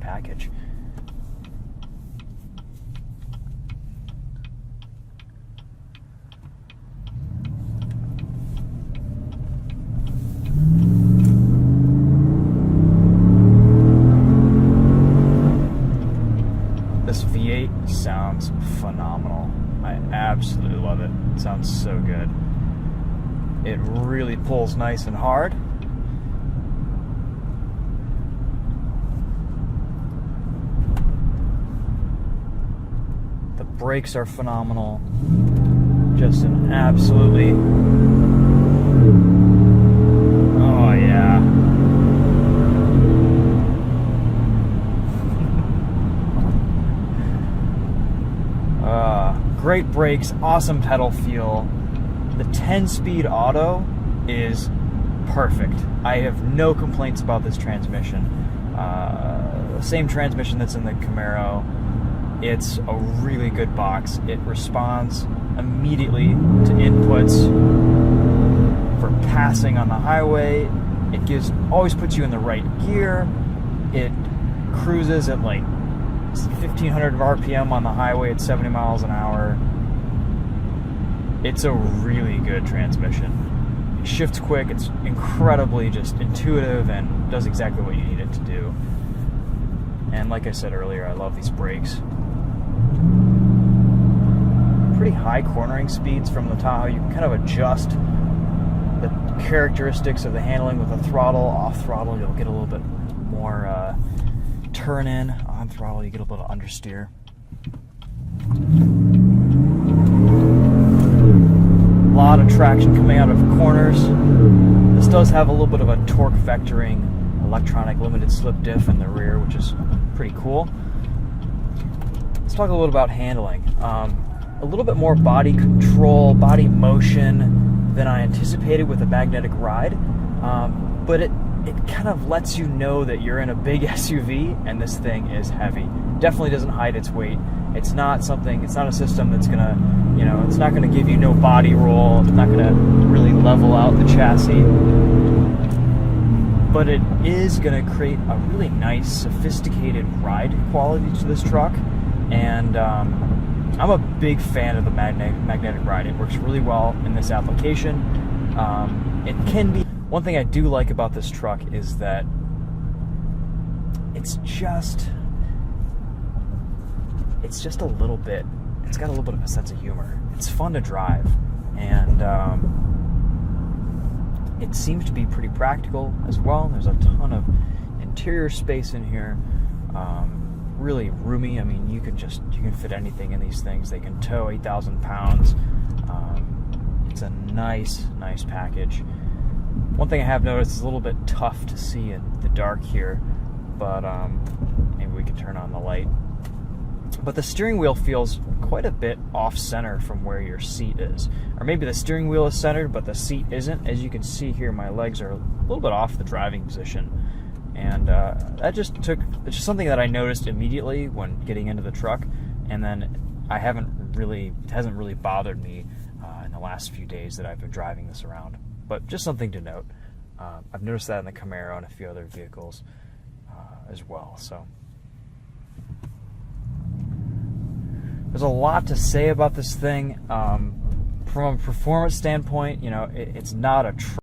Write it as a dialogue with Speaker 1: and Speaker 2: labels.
Speaker 1: package. This V8 sounds phenomenal. I absolutely love it. It sounds so good. It really pulls nice and hard. The brakes are phenomenal. Just an absolutely... Oh yeah. Great brakes, awesome pedal feel. The 10-speed auto is perfect. I have no complaints about this transmission. Same transmission that's in the Camaro. It's a really good box. It responds immediately to inputs for passing on the highway. It always puts you in the right gear. It cruises at like 1,500 RPM on the highway at 70 miles an hour. It's a really good transmission. It shifts quick. It's incredibly just intuitive and does exactly what you need it to do. And like I said earlier, I love these brakes. Pretty high cornering speeds from the Tahoe. You can kind of adjust the characteristics of the handling with the throttle. Off throttle, you'll get a little bit more turn in. On throttle, you get a little understeer. A lot of traction coming out of corners. This does have a little bit of a torque vectoring electronic limited slip diff in the rear, which is pretty cool. Let's talk a little about handling. A little bit more body control, body motion than I anticipated with a magnetic ride, but it kind of lets you know that you're in a big SUV and this thing is heavy. Definitely doesn't hide its weight. It's not a system that's gonna, it's not gonna give you no body roll. It's not gonna really level out the chassis. But it is gonna create a really nice, sophisticated ride quality to this truck. And I'm a big fan of the magnetic ride. It works really well in this application. It can be... One thing I do like about this truck is that it's just a little bit, it's got a little bit of a sense of humor. It's fun to drive, and it seems to be pretty practical as well. There's a ton of interior space in here. Really roomy. I mean, you can fit anything in these things. They can tow 8,000 pounds. It's a nice package. One thing I have noticed is a little bit tough to see in the dark here, but maybe we can turn on the light. But the steering wheel feels quite a bit off-center from where your seat is. Or maybe the steering wheel is centered, but the seat isn't. As you can see here, my legs are a little bit off the driving position. And it's just something that I noticed immediately when getting into the truck, and then it hasn't really bothered me in the last few days that I've been driving this around. But just something to note. I've noticed that in the Camaro and a few other vehicles as well. So there's a lot to say about this thing. From a performance standpoint, it's not a